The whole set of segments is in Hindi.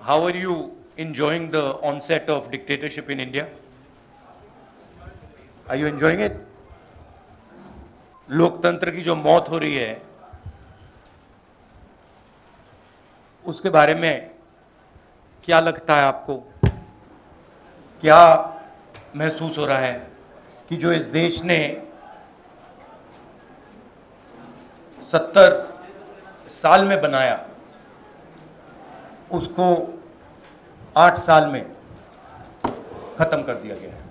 How are you enjoying the onset of dictatorship in India? Are you enjoying it? लोकतंत्र की जो मौत हो रही है उसके बारे में क्या लगता है आपको? क्या महसूस हो रहा है कि जो इस देश ने 70 साल में बनाया उसको 8 साल में खत्म कर दिया गया है?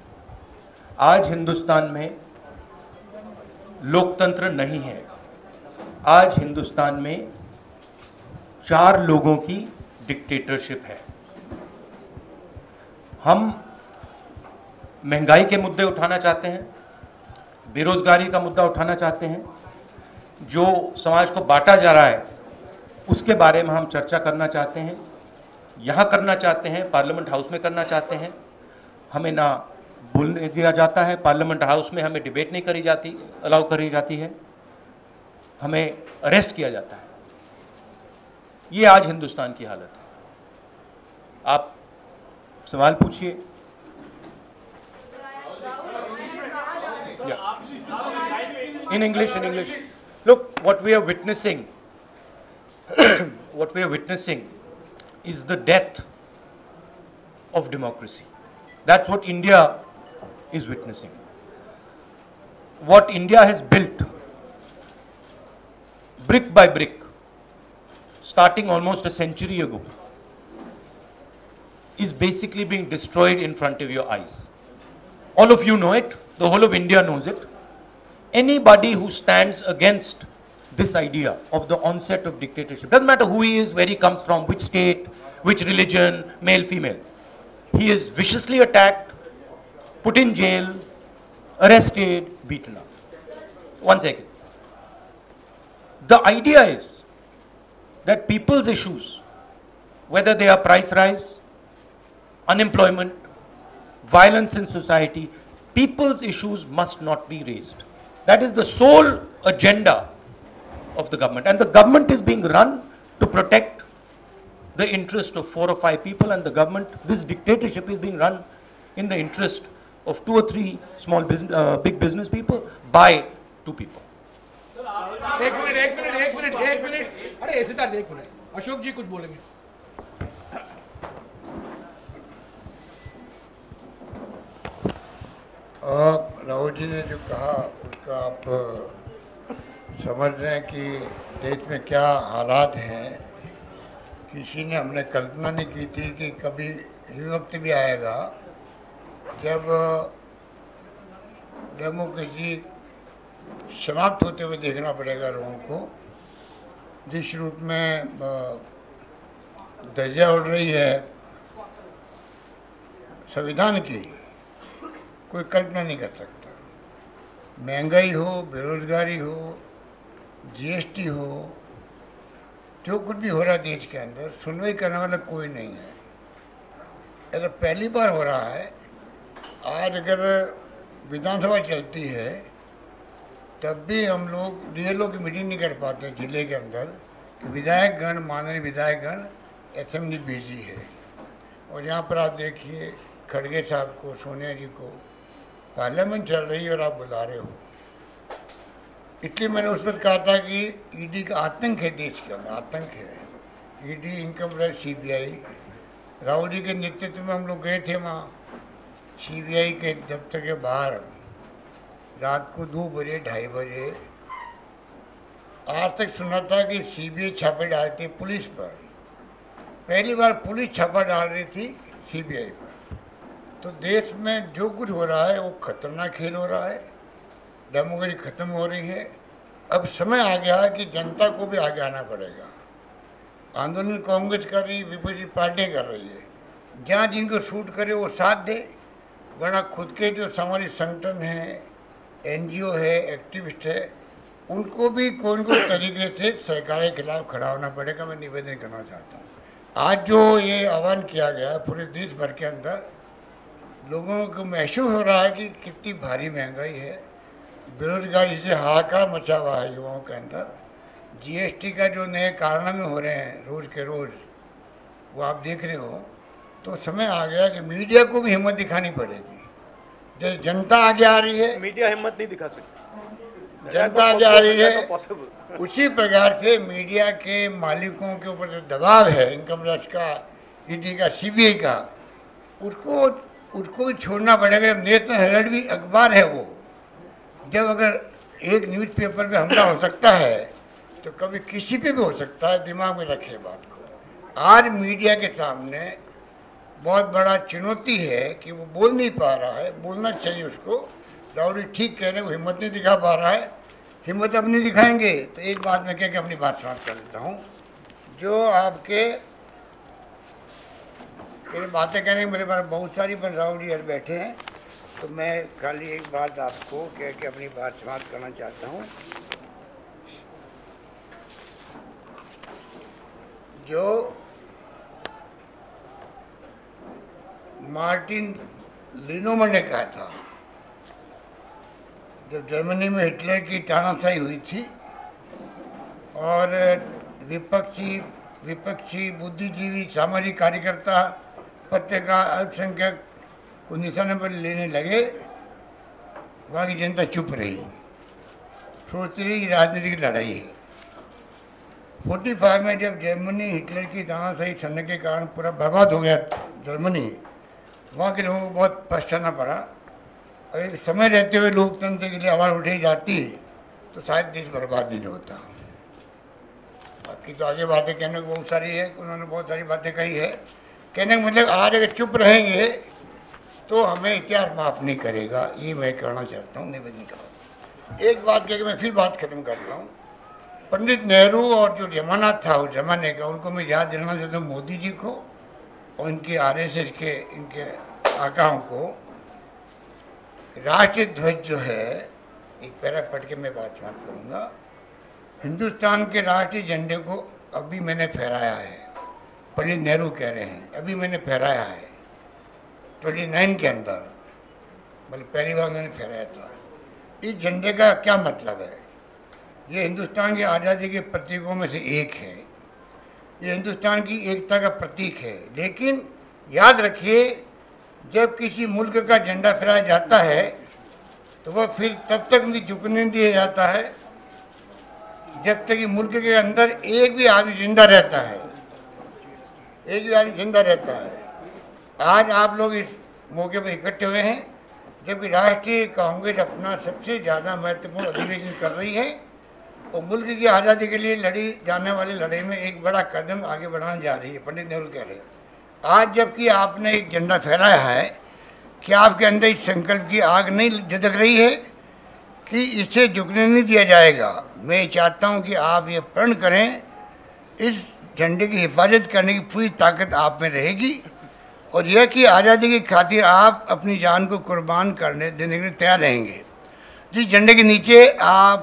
आज हिंदुस्तान में लोकतंत्र नहीं है। आज हिंदुस्तान में 4 लोगों की डिक्टेटरशिप है। हम महंगाई के मुद्दे उठाना चाहते हैं, बेरोजगारी का मुद्दा उठाना चाहते हैं, जो समाज को बांटा जा रहा है उसके बारे में हम चर्चा करना चाहते हैं, यहाँ करना चाहते हैं, पार्लियामेंट हाउस में करना चाहते हैं। हमें ना बोलने दिया जाता है, पार्लियामेंट हाउस में हमें डिबेट नहीं करी जाती, अलाउ करी जाती है, हमें अरेस्ट किया जाता है। ये आज हिंदुस्तान की हालत है। आप सवाल पूछिए। In English. Look, what we are witnessing, is the death of democracy. That's what India is witnessing. What India has built, brick by brick, starting almost a century ago, is basically being destroyed in front of your eyes. All of you know it. The whole of India knows it. Anybody who stands against this idea of the onset of dictatorship, doesn't matter who he is, where he comes from, which state, which religion, male, female, he is viciously attacked, put in jail, arrested, beaten up. One second. The idea is that people's issues, whether they are price rise, unemployment, violence in society, people's issues must not be raised. That is the sole agenda of the government. And the government is being run to protect the interest of 4 or 5 people, and the government, this dictatorship is being run in the interest of 2 or 3 small business, big business people by 2 people. एक मिनट अरे ऐसे था, एक मिनट अशोक जी कुछ बोलेंगे। राहुल जी ने जो कहा उसका आप समझ रहे हैं कि देश में क्या हालात हैं। किसी ने हमने कल्पना नहीं की थी कि कभी ये वक्त भी आएगा जब डेमोक्रेसी समाप्त होते हुए देखना पड़ेगा लोगों को। जिस रूप में धज्जियां उड़ रही है संविधान की, कोई कल्पना नहीं कर सकता। महंगाई हो, बेरोजगारी हो, जीएसटी हो, जो कुछ भी हो रहा है देश के अंदर, सुनवाई करने वाला कोई नहीं है। ऐसा पहली बार हो रहा है। आज अगर विधानसभा चलती है तब भी हम लोग डीएलओ की मीटिंग नहीं कर पाते जिले के अंदर। विधायकगण, माननीय विधायकगण असेंबली बिजी है। और यहाँ पर आप देखिए खड़गे साहब को, सोनिया जी को, पार्लियामेंट चल रही है और आप बुला रहे हो। इसलिए मैंने उस वक्त कहा था कि ईडी का आतंक है देश के अंदर, आतंक है। ED, income tax, CBI. Rahul ji के नेतृत्व में हम लोग गए थे वहाँ सीबीआई के दफ्तर के बाहर रात को 2 बजे, 2:30 बजे। आज तक सुना था कि सीबीआई छापे डालती है पुलिस पर। पहली बार पुलिस छापा डाल रही थी सीबीआई पर। तो देश में जो कुछ हो रहा है वो खतरनाक खेल हो रहा है। डेमोक्रेसी खत्म हो रही है। अब समय आ गया है कि जनता को भी आगे आना पड़ेगा। आंदोलन कांग्रेस कर रही, विपक्षी पार्टी कर रही है। जहाँ जिनको सूट करे वो साथ दे, वरना खुद के जो सामाजिक संगठन हैं, एनजीओ है, एक्टिविस्ट है, उनको भी कोई न कोई तरीके से सरकार के खिलाफ खड़ा होना पड़ेगा। मैं निवेदन करना चाहता हूँ। आज जो ये आह्वान किया गया पूरे देश भर के अंदर, लोगों को महसूस हो रहा है कि कितनी भारी महंगाई है, बेरोजगारी से हाहाकार मचा हुआ है युवाओं के अंदर। जीएसटी का जो नए कारनामे हो रहे हैं रोज़ के रोज़, वो आप देख रहे हो, तो समय आ गया कि मीडिया को भी हिम्मत दिखानी पड़ेगी। जैसे जनता आगे आ रही है, मीडिया हिम्मत नहीं दिखा सकती, जनता आगे आ रही है, उसी प्रकार से मीडिया के मालिकों के ऊपर जो दबाव है इनकम टैक्स का, ईडी का, सीबीआई का, उसको भी छोड़ना पड़ेगा। नेशनल हेराल्ड भी अखबार है वो, जब अगर एक न्यूज़पेपर पे हमला हो सकता है तो कभी किसी पे भी हो सकता है, दिमाग में रखे बात को। आज मीडिया के सामने बहुत बड़ा चुनौती है कि वो बोल नहीं पा रहा है, बोलना चाहिए उसको। राहुल जी ठीक कह रहे हैं, वो हिम्मत नहीं दिखा पा रहा है, हिम्मत अब नहीं दिखाएंगे। तो एक बात मैं कह के अपनी बात समाप्त कर देता हूँ। जो आपके मेरी बातें कहने मेरे पास बहुत सारी, पर राहुल जी यार बैठे हैं, तो मैं खाली एक बात आपको कह के अपनी बात समाप्त करना चाहता हूँ। जो मार्टिन लिनोमर ने कहा था, जब जर्मनी में हिटलर की तानाशाही हुई थी और विपक्षी बुद्धिजीवी, सामाजिक कार्यकर्ता, पत्रकार, अल्पसंख्यक को निशाने पर लेने लगे, वहाँ की जनता चुप रही, सोचती रही राजनीतिक लड़ाई है। 45 में जब जर्मनी हिटलर की तानाशाही चलने के कारण पूरा बर्बाद हो गया जर्मनी, वहाँ के लोगों को बहुत पछताना पड़ा। अगर समय रहते हुए लोकतंत्र के लिए आवाज़ उठाई जाती तो शायद देश बर्बाद नहीं होता। बाकी तो आगे बातें कहने को बहुत सारी है, उन्होंने बहुत सारी बातें कही है। कहने का मतलब आज अगर चुप रहेंगे तो हमें इतिहास माफ़ नहीं करेगा, ये मैं कहना चाहता हूँ, निवेदन करता। एक बात कह के मैं फिर बात खत्म करता हूँ। पंडित नेहरू और जो जमाना था उस जमाने का, उनको मैं याद दिलाना चाहता हूँ मोदी जी को और इनके आरएसएस के इनके आकाओं को। राष्ट्रीय ध्वज जो है, एक पैरा पढ़ के मैं बात समाप्त करूँगा। हिंदुस्तान के राष्ट्रीय झंडे को अभी मैंने फहराया है, पंडित नेहरू कह रहे हैं, अभी मैंने फहराया है 29 के अंदर, मतलब पहली बार मैंने फहराया था। इस झंडे का क्या मतलब है? ये हिंदुस्तान की आज़ादी के प्रतीकों में से एक है, ये हिंदुस्तान की एकता का प्रतीक है। लेकिन याद रखिए, जब किसी मुल्क का झंडा फहराया जाता है तो वह फिर तब तक नहीं झुकने दिया जाता है जब तक कि मुल्क के अंदर एक भी आदमी जिंदा रहता है, एक भी आदमी जिंदा रहता है। आज आप लोग इस मौके पर इकट्ठे हुए हैं जबकि राष्ट्रीय कांग्रेस अपना सबसे ज़्यादा महत्वपूर्ण अधिवेशन कर रही है और मुल्क की आज़ादी के लिए लड़ी जाने वाली लड़ाई में एक बड़ा कदम आगे बढ़ाने जा रही है, पंडित नेहरू कह रहे हैं। आज जबकि आपने एक झंडा फहराया है, क्या आपके अंदर इस संकल्प की आग नहीं झलक रही है कि इसे झुकने नहीं दिया जाएगा? मैं चाहता हूं कि आप ये प्रण करें, इस झंडे की हिफाजत करने की पूरी ताकत आप में रहेगी और यह कि आज़ादी की खातिर आप अपनी जान को कुर्बान करने देने के लिए तैयार रहेंगे। जिस झंडे के नीचे आज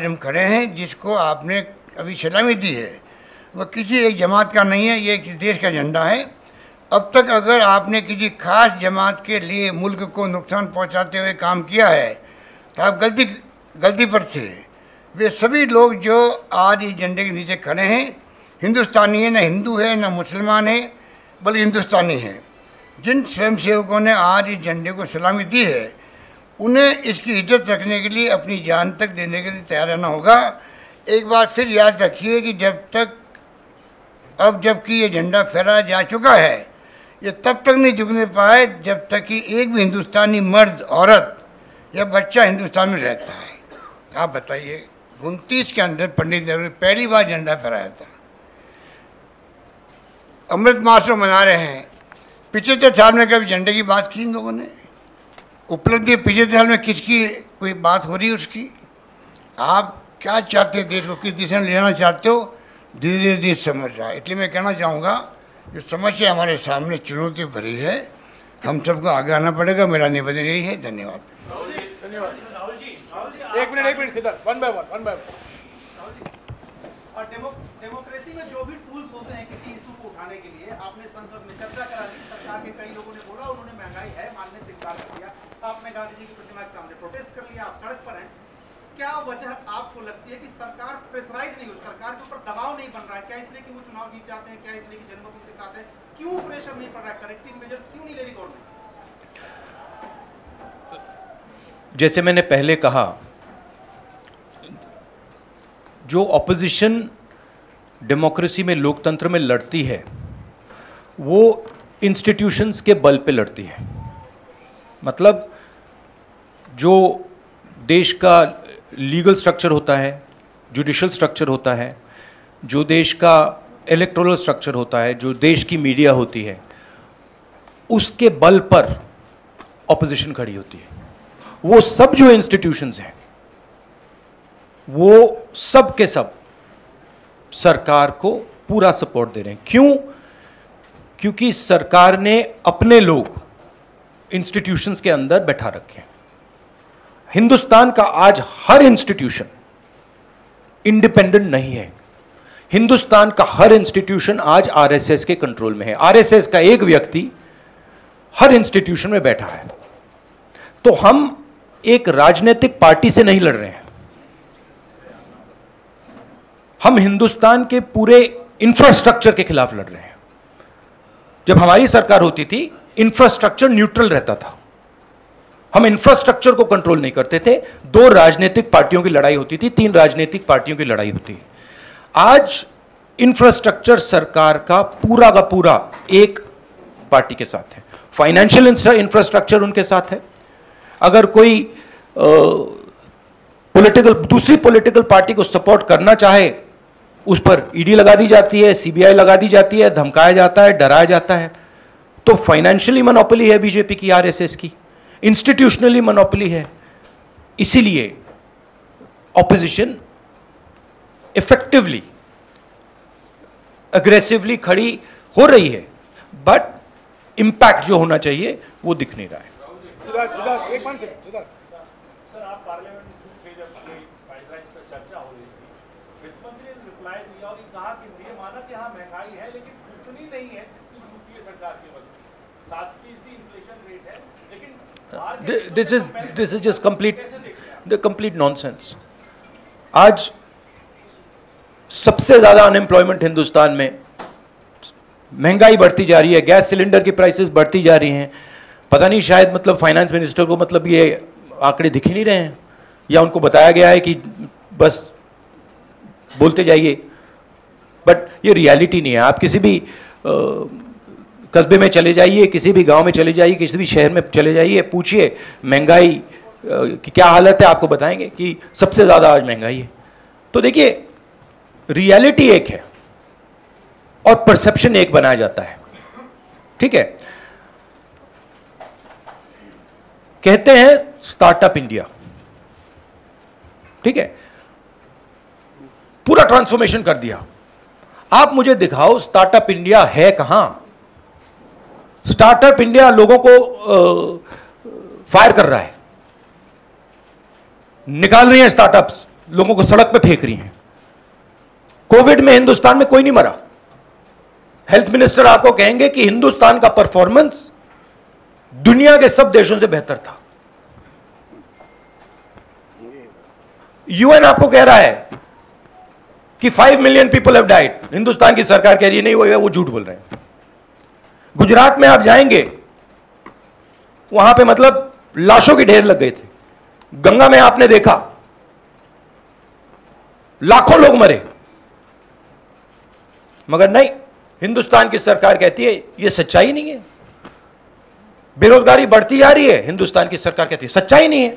हम खड़े हैं, जिसको आपने अभी सलामी दी है, वह किसी एक जमात का नहीं है, ये एक देश का झंडा है। अब तक अगर आपने किसी खास जमात के लिए मुल्क को नुकसान पहुंचाते हुए काम किया है तो आप गलती पर थे। वे सभी लोग जो आज इस झंडे के नीचे खड़े हैं हिंदुस्तानी है, न हिंदू है न मुसलमान है, बल्कि हिंदुस्तानी हैं। जिन स्वयंसेवकों ने आज इस झंडे को सलामी दी है उन्हें इसकी इज्जत रखने के लिए अपनी जान तक देने के लिए तैयार रहना होगा। एक बार फिर याद रखिए कि जबकि ये झंडा फहराया जा चुका है, ये तब तक नहीं झुकने पाए जब तक कि एक भी हिंदुस्तानी मर्द, औरत या बच्चा हिंदुस्तान में रहता है। आप बताइए, 29 के अंदर पंडित नेहरू ने पहली बार झंडा फहराया था। अमृत महोत्सव मना रहे हैं, पिछले साल में कभी झंडे की बात की इन लोगों ने? उपलब्धि पिछले साल में किसकी कोई बात हो रही है उसकी? आप क्या चाहते हैं, देश को किस दिशा में लेना चाहते हो, धीरे धीरे देश समझ रहा है। इसलिए मैं कहना चाहूँगा, जो समस्या हमारे सामने चुनौती भरी है, हम सबको आगे आना पड़ेगा। मेरा निवेदन यही है। धन्यवाद। एक minute Siddharth, one by one. और डेमोक्रेसी में जो भी टूल्स होते हैं किसी इशू को उठाने के लिए, आपने संसद में चर्चा करा दी, सरकार के कई लोगों ने बोला, उन्होंने महंगाई है मानने से इनकार कर दिया। आपने गांधी जी की प्रतिमा के सामने प्रोटेस्ट कर लिया, आप सड़क पर हैं। क्या वजह आपको लगती है कि सरकार प्रेशराइज नहीं हो, सरकार के ऊपर दबाव नहीं बन रहा है? क्या इसलिए कि वो चुनाव जीत जाते हैं? क्या इसलिए कि जनमत उनके साथ है? क्यों प्रेशर नहीं पड़ रहा है? करेक्टिव मेजर्स क्यों नहीं ले रही गवर्नमेंट? जैसे मैंने पहले कहा, जो ऑपोजिशन डेमोक्रेसी में, लोकतंत्र में लड़ती है, वो इंस्टीट्यूशंस के बल पे लड़ती है। मतलब जो देश का लीगल स्ट्रक्चर होता है, जुडिशल स्ट्रक्चर होता है, जो देश का इलेक्टोरल स्ट्रक्चर होता है, जो देश की मीडिया होती है, उसके बल पर ऑपोजिशन खड़ी होती है। वो सब जो इंस्टीट्यूशंस हैं, वो सब के सब सरकार को पूरा सपोर्ट दे रहे हैं। क्यों? क्योंकि सरकार ने अपने लोग इंस्टीट्यूशंस के अंदर बैठा रखे हैं। हिंदुस्तान का आज हर इंस्टीट्यूशन इंडिपेंडेंट नहीं है। हिंदुस्तान का हर इंस्टीट्यूशन आज आरएसएस के कंट्रोल में है। आरएसएस का एक व्यक्ति हर इंस्टीट्यूशन में बैठा है। तो हम एक राजनीतिक पार्टी से नहीं लड़ रहे हैं, हम हिंदुस्तान के पूरे इंफ्रास्ट्रक्चर के खिलाफ लड़ रहे हैं। जब हमारी सरकार होती थी, इंफ्रास्ट्रक्चर न्यूट्रल रहता था, हम इंफ्रास्ट्रक्चर को कंट्रोल नहीं करते थे। 2 राजनीतिक पार्टियों की लड़ाई होती थी, 3 राजनीतिक पार्टियों की लड़ाई होती है। आज इंफ्रास्ट्रक्चर सरकार का पूरा एक पार्टी के साथ है। फाइनेंशियल इंफ्रास्ट्रक्चर उनके साथ है। अगर कोई दूसरी पॉलिटिकल पार्टी को सपोर्ट करना चाहे, उस पर ईडी लगा दी जाती है, सीबीआई लगा दी जाती है, धमकाया जाता है, डराया जाता है। तो फाइनेंशियली मोनोपोली है बीजेपी की, आरएसएस की, इंस्टीट्यूशनली मोनोपोली है। इसीलिए ऑपोजिशन इफेक्टिवली, अग्रेसिवली खड़ी हो रही है, बट इंपैक्ट जो होना चाहिए वो दिख नहीं रहा है। सर, आप पार्लियामेंट में जब प्राइस राइज पर चर्चा हो रही थी, वित्त मंत्री ने रिप्लाई दिया और ये कहा कि ये माना कि हाँ महंगाई है, लेकिन उतनी नहीं है कि यूपीए सरकार के वक्त 7% इन्फ्लेशन रेट है, लेकिन this is just complete nonsense. आज सबसे ज्यादा अनएम्प्लॉयमेंट हिंदुस्तान में, महंगाई बढ़ती जा रही है, गैस सिलेंडर की प्राइसेस बढ़ती जा रही हैं। पता नहीं, शायद मतलब फाइनेंस मिनिस्टर को मतलब ये आंकड़े दिख ही नहीं रहे हैं, या उनको बताया गया है कि बस बोलते जाइए, बट ये रियलिटी नहीं है। आप किसी भी कस्बे में चले जाइए, किसी भी गांव में चले जाइए, किसी भी शहर में चले जाइए, पूछिए महंगाई की क्या हालत है, आपको बताएंगे कि सबसे ज़्यादा आज महंगाई है। तो देखिए, रियलिटी एक है और परसेप्शन एक बनाया जाता है, ठीक है। कहते हैं स्टार्टअप इंडिया, ठीक है, पूरा ट्रांसफॉर्मेशन कर दिया। आप मुझे दिखाओ स्टार्टअप इंडिया है कहां? स्टार्टअप इंडिया लोगों को फायर कर रहा है, निकाल रही है स्टार्टअप्स, लोगों को सड़क पे फेंक रही हैं। कोविड में हिंदुस्तान में कोई नहीं मरा। हेल्थ मिनिस्टर आपको कहेंगे कि हिंदुस्तान का परफॉर्मेंस दुनिया के सब देशों से बेहतर था। यूएन आपको कह रहा है कि 5 million people have died, Hindustan की सरकार कह रही है नहीं वो झूठ बोल रहे हैं। गुजरात में आप जाएंगे, वहां पे मतलब लाशों के ढेर लग गए थे। गंगा में आपने देखा लाखों लोग मरे, मगर नहीं, हिंदुस्तान की सरकार कहती है यह सच्चाई नहीं है। बेरोजगारी बढ़ती जा रही है, हिंदुस्तान की सरकार कहती है सच्चाई नहीं है।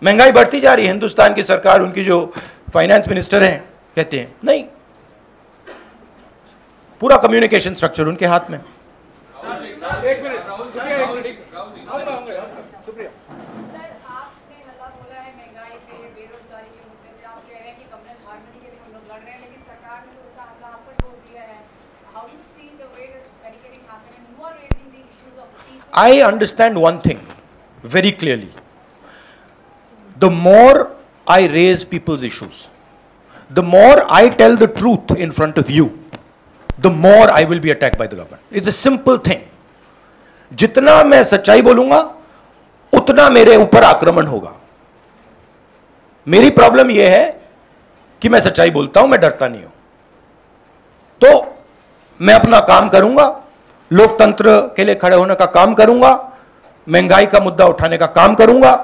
महंगाई बढ़ती जा रही है, हिंदुस्तान की सरकार, उनकी जो फाइनेंस मिनिस्टर हैं, कहते हैं नहीं। पूरा कम्युनिकेशन स्ट्रक्चर उनके हाथ में। एक मिनट, सुप्रिया। सर, आपने मतलब बोला है महंगाई पे, बेरोजगारी के मुद्दे पे आप कह रहे हैं कि कम्युनल हार्मनी के लिए हम लोग लड़ रहे हैं, लेकिन सरकार ने तो उसका हमला आप पर बोल दिया है। How do you see the way that barricading happened and you are raising the issues of the people? I understand one thing very clearly. The more I raise people's issues, the more I tell the truth in front of you, the more I will be attacked by the government. It's a simple thing. जितना मैं सच्चाई बोलूंगा, उतना मेरे ऊपर आक्रमण होगा। मेरी प्रॉब्लम यह है कि मैं सच्चाई बोलता हूं, मैं डरता नहीं हूं। तो मैं अपना काम करूंगा, लोकतंत्र के लिए खड़े होने का काम करूंगा, महंगाई का मुद्दा उठाने का काम करूंगा,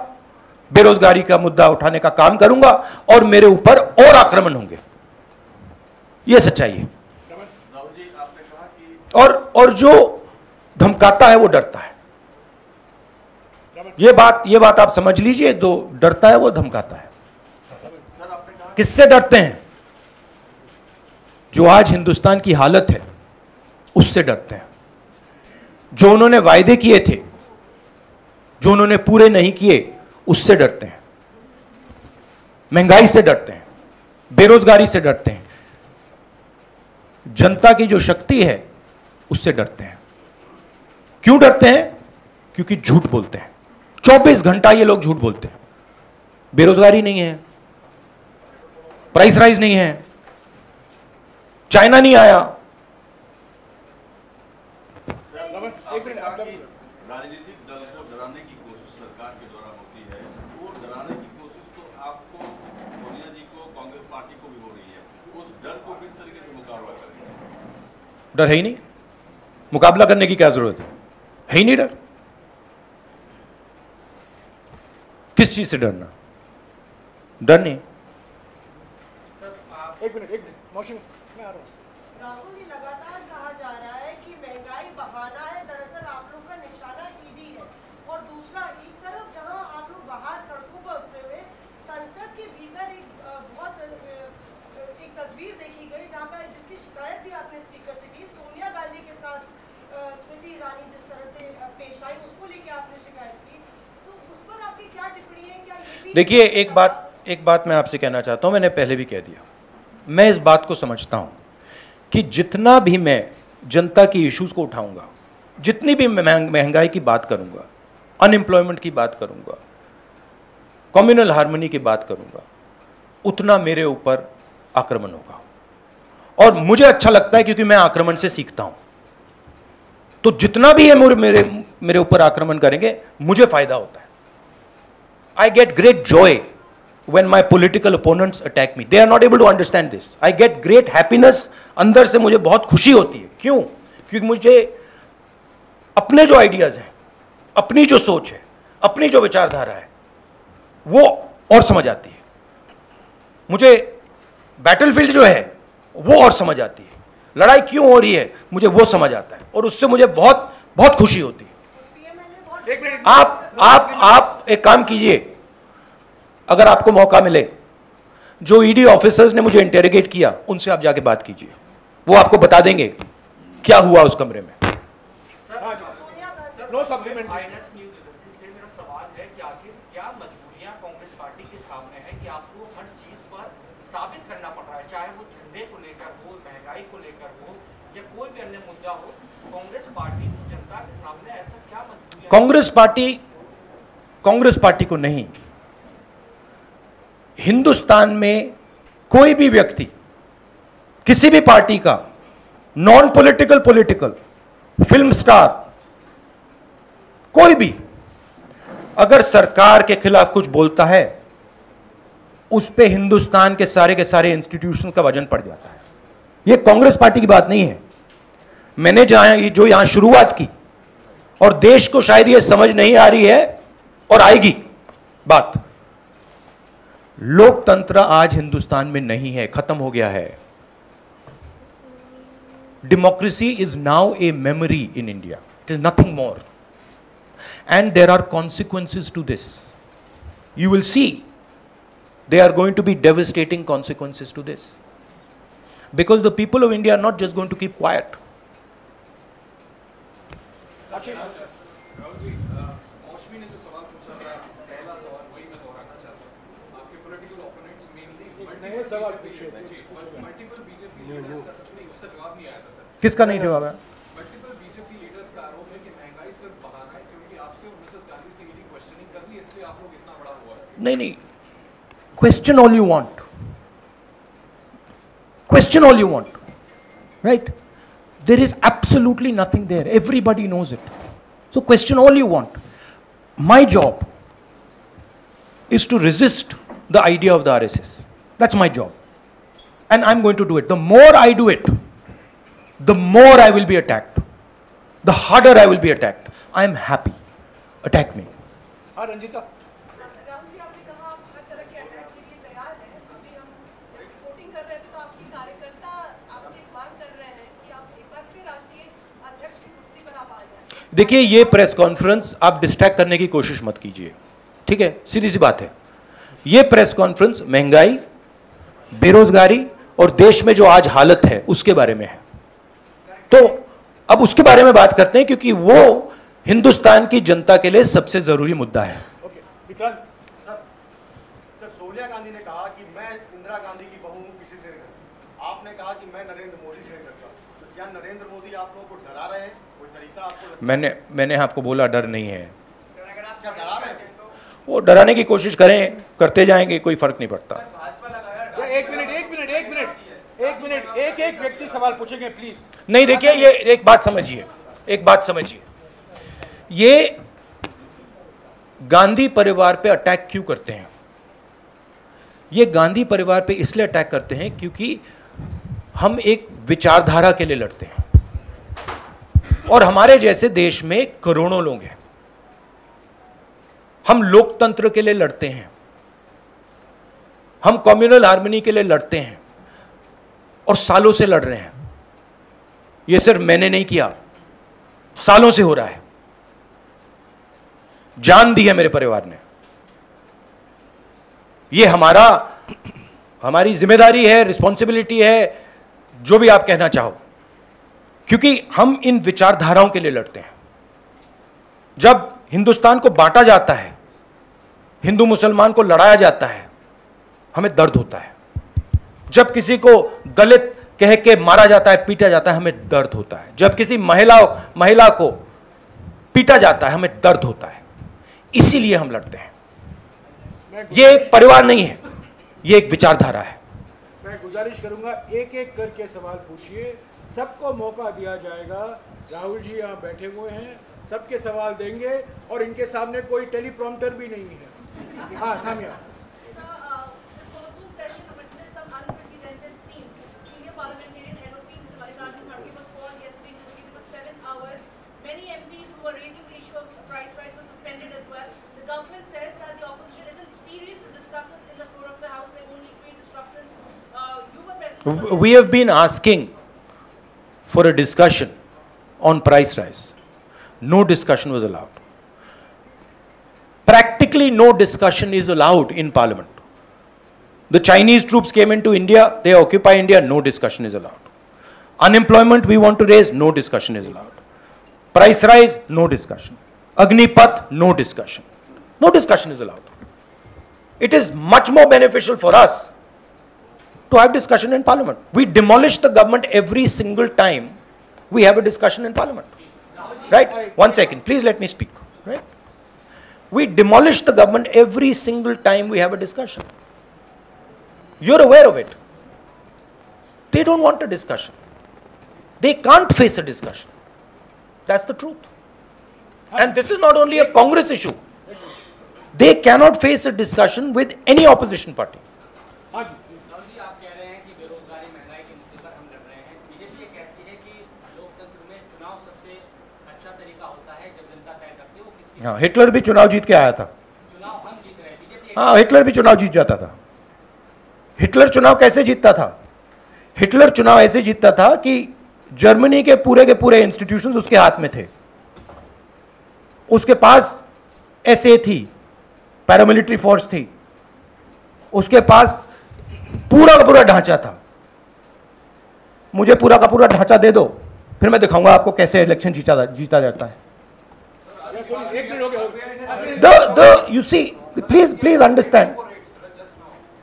बेरोजगारी का मुद्दा उठाने का काम करूंगा, और मेरे ऊपर और आक्रमण होंगे। यह सच्चाई है। और जो धमकाता है वो डरता है। ये बात आप समझ लीजिए, जो डरता है वो धमकाता है। किससे डरते हैं? जो आज हिंदुस्तान की हालत है उससे डरते हैं। जो उन्होंने वायदे किए थे, जो उन्होंने पूरे नहीं किए, उससे डरते हैं। महंगाई से डरते हैं, बेरोजगारी से डरते हैं, जनता की जो शक्ति है उससे डरते हैं। क्यों डरते हैं? क्योंकि झूठ बोलते हैं। 24 घंटा ये लोग झूठ बोलते हैं। बेरोजगारी नहीं है, प्राइस राइज नहीं है, चाइना नहीं आया। राजनीतिक दल को डराने की कोशिश सरकार के द्वारा होती है, वो डराने की कोशिश तो आपको, सोनिया जी को, कांग्रेस पार्टी को भी हो रही है। उस डर को किस तरीके से मुकाबला करेंगे? डर है ही नहीं, मुकाबला करने की क्या जरूरत है ही नहीं डर। किस चीज से डरना? डर नहीं। एक मिनट मौसम मैं आ रहा हूँ। राहुल जी, लगातार कहा जा रहा है कि महंगाई बहाना है, दरअसल आप लोग का निशाना ईडी है। और दूसरा, एक तरफ जहां आप लोग बाहर सड़कों पर उतरे हुए, संसद के भीतर एक तस्वीर देखी गई जहां पर, जिसकी शिकायत भी आपने स्पीकर से की, सोनिया गांधी के साथ स्मृति ईरानी जिस तरह से पेश आई, उसको लेके आपने शिकायत की। तो उस पर आपकी क्या टिप्पणी है? क्या ये भी देखिए, एक बात मैं आपसे कहना चाहता हूं, मैंने पहले भी कह दिया। मैं इस बात को समझता हूं कि जितना भी मैं जनता की इश्यूज को उठाऊंगा, जितनी भी महंगाई की बात करूंगा, अनएम्प्लॉयमेंट की बात करूंगा, कम्युनल हार्मनी की बात करूंगा, उतना मेरे ऊपर आक्रमण होगा। और मुझे अच्छा लगता है क्योंकि मैं आक्रमण से सीखता हूं। तो जितना भी ये मेरे ऊपर आक्रमण करेंगे, मुझे फायदा होता है। I get great Joy when my political opponents attack me. They are not able to understand this. I get great happiness. अंदर से मुझे बहुत खुशी होती है। क्यों? क्योंकि मुझे अपने जो आइडियाज हैं, अपनी जो सोच है, अपनी जो विचारधारा है, वो और समझ आती है। मुझे बैटलफील्ड जो है वो और समझ आती है। लड़ाई क्यों हो रही है मुझे वो समझ आता है, और उससे मुझे बहुत बहुत खुशी होती है। आप एक काम कीजिए, अगर आपको मौका मिले, जो ईडी ऑफिसर्स ने मुझे इंटेरोगेट किया, उनसे आप जाके बात कीजिए। वो आपको बता देंगे क्या हुआ उस कमरे में। No supplement. INS news agency से मेरा सवाल है कि आखिर क्या मजबूरियां कांग्रेस पार्टी के सामने है कि आपको हर चीज पर साबित करना पड़ रहा है, चाहे वो झंडे को लेकर हो, महंगाई को लेकर हो, या कोई भी अन्य मुद्दा हो। कांग्रेस पार्टी जनता के सामने ऐसा क्या मजबूरियां? कांग्रेस पार्टी को नहीं, हिंदुस्तान में कोई भी व्यक्ति, किसी भी पार्टी का, non political, political, film star, कोई भी अगर सरकार के खिलाफ कुछ बोलता है, उस पे हिंदुस्तान के सारे इंस्टीट्यूशन का वजन पड़ जाता है। यह कांग्रेस पार्टी की बात नहीं है। मैंने जो यहां शुरुआत की, और देश को शायद यह समझ नहीं आ रही है और आएगी बात, लोकतंत्र आज हिंदुस्तान में नहीं है, खत्म हो गया है। Democracy is now a memory in India, it is nothing more, and there are consequences to this. You will see there are going to be devastating consequences to this, because the people of India are not just going to keep quiet. मौसमी ने जो सवाल पूछा था, पहला सवाल वही मैं दोहराना चाहता हूँ। आपके political opponents mainly multiple BJP leaders का, सच में उसका जवाब नहीं आया था सर। किसका नहीं जवाब है? मल्टीपल बीजेपी लीडर्स का आरोप है कि महंगाई सिर्फ बहाना है, क्योंकि आपसे और मिसेस गांधी से ईडी क्वेश्चनिंग कर ली, इसलिए आप लोग इतना बड़ा हुआ है। नहीं, question all you want, question all you want, right? There is absolutely nothing there, everybody knows it, so question all you want. My job is to resist the idea of the RSS. That's my job. And I'm going to do it. The more I do it, the more I will be attacked. The harder I will be attacked. I am happy. Attack me. हाँ रंजीता, राहुल जी, आपने कहा आप हर तरह के अटैक के लिए तैयार हैं। अभी हम जब रिपोर्टिंग कर रहे थे तो आपके कार्यकर्ता आपसे एक मांग कर रहे हैं कि आप एक बार फिर राष्ट्रीय अध्यक्ष की कुर्सी पर आप आ जाएं। देखिए, ये प्रेस कॉन्फ्रेंस आप डिस्ट्रैक्ट करने की कोशिश मत कीजिए, ठीक है? सीधी सी बात है। ये प्रेस कॉन्फ्रेंस महंगाई, बेरोजगारी और देश में जो आज हालत है उसके बारे में है। तो अब उसके बारे में बात करते हैं, क्योंकि वो हिंदुस्तान की जनता के लिए सबसे जरूरी मुद्दा है। ओके विक्रांत। सर, सोनिया गांधी ने कहा कि मैं इंदिरा गांधी की बहू हूं, किसी से नहीं डरती। आपने कहा कि मैं नरेंद्र मोदी से नहीं डरता। तो क्या नरेंद्र मोदी आप लोगों को डरा रहे हैं? कोई तरीका आपको मैंने आपको बोला डर नहीं है। अगर आप क्या डरा रहे हैं तो वो डराने की कोशिश करें, करते जाएंगे, कोई फर्क नहीं पड़ता। एक मिनट, एक व्यक्ति सवाल पूछेंगे प्लीज। नहीं, देखिए, ये एक बात समझिए, ये गांधी परिवार पे अटैक क्यों करते हैं? ये गांधी परिवार पे इसलिए अटैक करते हैं क्योंकि हम एक विचारधारा के लिए लड़ते हैं और हमारे जैसे देश में करोड़ों लोग हैं। हम लोकतंत्र के लिए लड़ते हैं, हम कम्युनल हार्मनी के लिए लड़ते हैं और सालों से लड़ रहे हैं। यह सिर्फ मैंने नहीं किया, सालों से हो रहा है। जान दी है मेरे परिवार ने। यह हमारी जिम्मेदारी है, रिस्पॉन्सिबिलिटी है, जो भी आप कहना चाहो, क्योंकि हम इन विचारधाराओं के लिए लड़ते हैं। जब हिंदुस्तान को बांटा जाता है, हिंदू मुसलमान को लड़ाया जाता है, हमें दर्द होता है। जब किसी को दलित कह के मारा जाता है, पीटा जाता है, हमें दर्द होता है। जब किसी महिला को पीटा जाता है, हमें दर्द होता है। इसीलिए हम लड़ते हैं। यह एक परिवार नहीं है, यह एक विचारधारा है। मैं गुजारिश करूंगा एक एक करके सवाल पूछिए, सबको मौका दिया जाएगा। राहुल जी यहाँ बैठे हुए हैं, सबके सवाल देंगे और इनके सामने कोई टेलीप्रॉम्प्टर भी नहीं है। हाँ Samia. We have been asking for a discussion on price rise. No discussion was allowed. Practically no discussion is allowed in parliament. The Chinese troops came into India, they occupy India, no discussion is allowed. Unemployment we want to raise, no discussion is allowed. Price rise, no discussion. Agnipath, no discussion. No discussion is allowed. It is much more beneficial for us to have discussion in parliament. We demolish the government every single time we have a discussion in parliament. Right? One second, please let me speak. Right? We demolish the government every single time we have a discussion. You're aware of it. They don't want a discussion. They can't face a discussion. That's the truth. And this is not only a Congress issue. They cannot face a discussion with any opposition party. हाँ, हिटलर भी चुनाव जीत के आया था। हाँ, हिटलर भी चुनाव जीत जाता था। हिटलर चुनाव कैसे जीतता था? हिटलर चुनाव ऐसे जीतता था कि जर्मनी के पूरे इंस्टीट्यूशंस उसके हाथ में थे। उसके पास एसए थी, पैरामिलिट्री फोर्स थी, उसके पास पूरा का पूरा ढांचा था। मुझे पूरा का पूरा ढांचा दे दो, फिर मैं दिखाऊंगा आपको कैसे इलेक्शन जीता जाता है। You see, please understand.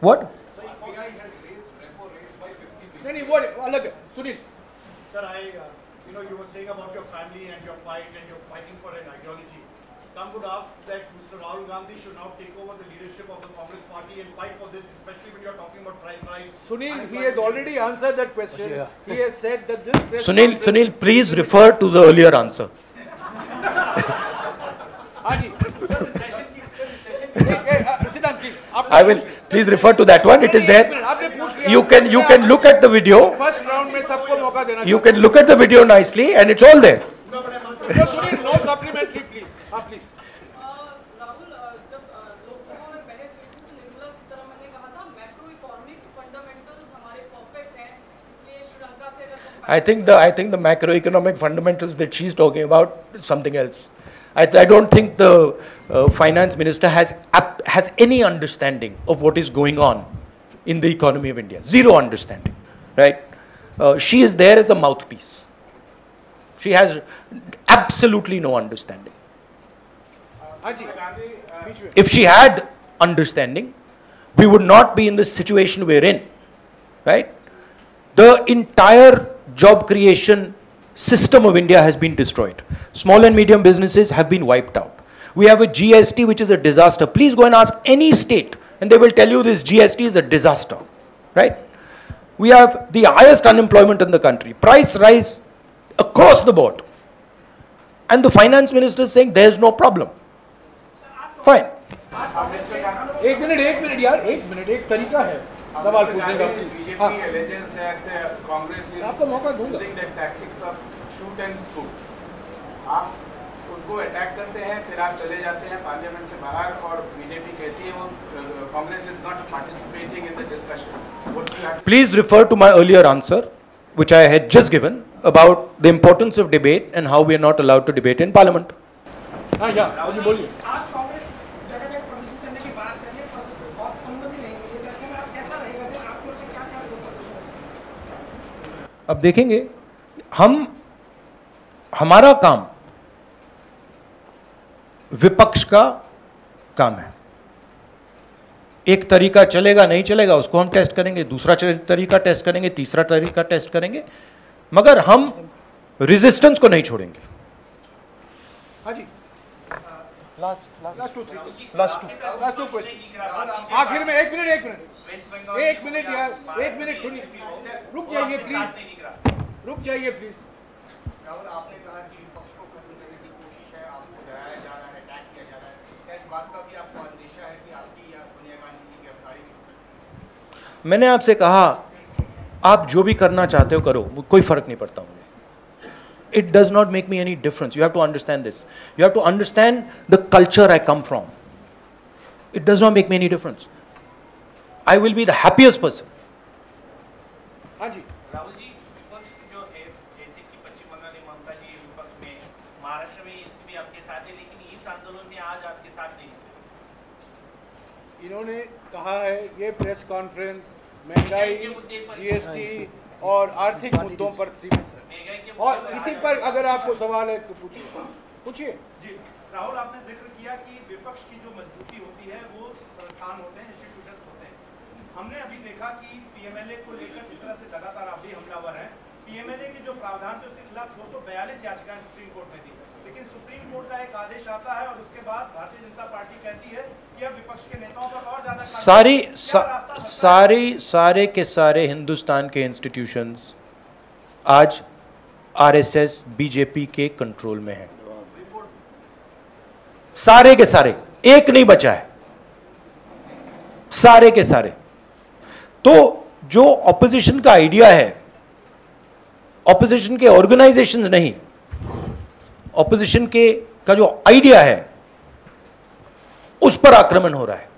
What? नहीं वो अलग है। Sunil. Sir, you were saying about your family and your fight and you're fighting for an ideology. Some would ask that Mr. Rahul Gandhi should now take over the leadership of the Congress party and fight for this, especially when you're talking about price rise. Sunil, he has already answered that question. He has said that this. Sunil, please refer to the earlier answer. I will. Please refer to that one. It is there. आपने पूछ लिया, You can look at the video. First round में सबको मौका देना You can look at the video nicely, and it's all there. चाहिए। नो सप्लीमेंट्री प्लीज, हाँ प्लीज। राहुल, जब लोकसभा में बहस हुई थी तो निर्मला सीतारमण ने कहा था मैक्रो इकोनॉमिक फंडामेंटल्स हमारे परफेक्ट हैं, इसलिए श्रीलंका से अगर I think the macroeconomic fundamentals that she's talking about is something else. I don't think the finance minister has any understanding of what is going on in the economy of India. Zero understanding, right? She is there as a mouthpiece. She has absolutely no understanding. If she had understanding, we would not be in the situation we're in, right? The entire job creation system of India has been destroyed. Small and medium businesses have been wiped out. We have a GST which is a disaster. Please go and ask any state and they will tell you this GST is a disaster, right? We have the highest unemployment in the country. Price rise across the board. And the finance minister is saying there is no problem. Fine. एक मिनट यार, एक तरीका है सवाल पूछने का। BJP alleges that Congress is आपको मौका दूंगा। using the tactics of shoot and scoop. आप उसको अटैक करते हैं, फिर आप चले जाते हैं पार्लियामेंट से बाहर, और बीजेपी कहती है वो Congress is not participating in the discussion. Please refer to my earlier answer, which I had just given, about the importance of debate and how we are not allowed to debate in Parliament. हाँ या, मुझे बोलिए। आज कांग्रेस जगह जगह प्रदर्शन करने की बात कर रही है, बहुत अनुमति नहीं मिली, तो ऐसे में आप कैसा रहेगा, फिर आपको से क्या क्या प्रदर्शन हो सकता है? अब देखेंगे, हमारा काम विपक्ष का काम है। एक तरीका चलेगा नहीं चलेगा उसको हम टेस्ट करेंगे, दूसरा तरीका टेस्ट करेंगे, तीसरा तरीका टेस्ट करेंगे, मगर हम रेजिस्टेंस को नहीं छोड़ेंगे। हाँ जी, लास्ट टू क्वेश्चन। आखिर में एक मिनट यार, एक मिनट सुनिए, रुक जाइए प्लीज। राहुल, आपने कहा कि विपक्ष को खत्म करने की कोशिश है, आपको डराया जा रहा है, अटैक किया जा रहा है, क्या इस बात का भी आपको अंदेशा है कि आपकी या सोनिया गांधी की गिरफ्तारी भी हो सकती है? मैंने आपसे कहा आप जो भी करना चाहते हो करो, कोई फर्क नहीं पड़ता मुझे। It does not make me any difference. You have to understand this. You have to understand the culture I come from. It does not make me any difference. I will be the happiest person. हाँ जी, राहुल जी, विपक्ष जो है जैसे कि पश्चिम बंगाल में ममता जी विपक्ष में, महाराष्ट्र में एनसीपी आपके साथ है, लेकिन इस आंदोलन में आज आपके साथ नहीं है। इन्होंने कहा है ये प्रेस कॉन्फ्रेंस महंगाई, जीएसटी और आर्थिक मुद्दों पर सीमित है, और इसी पर अगर आपको सवाल है तो पूछिए। जी राहुल, आपने जिक्र किया कि विपक्ष की जो मजबूती होती है वो संस्थान होते हैं, इंस्टीट्यूशंस होते हैं। हमने अभी देखा कि पीएमएलए को लेकर जिस तरह से लगातार आप भी हमलावर हैं, पीएमएलए के जो प्रावधान थे उसके खिलाफ 242 याचिकाएं सुप्रीम कोर्ट में थी, लेकिन सुप्रीम कोर्ट का एक आदेश आता है और उसके बाद भारतीय जनता पार्टी कहती है कि अब विपक्ष के नेताओं पर और ज्यादा सारे के सारे हिंदुस्तान के इंस्टीट्यूशंस आज आरएसएस बीजेपी के कंट्रोल में है, सारे के सारे, एक नहीं बचा है, सारे के सारे। तो जो ऑपोजिशन का आइडिया है, ऑपोजिशन के ऑर्गेनाइजेशंस नहीं, ऑपोजिशन का जो आइडिया है उस पर आक्रमण हो रहा है।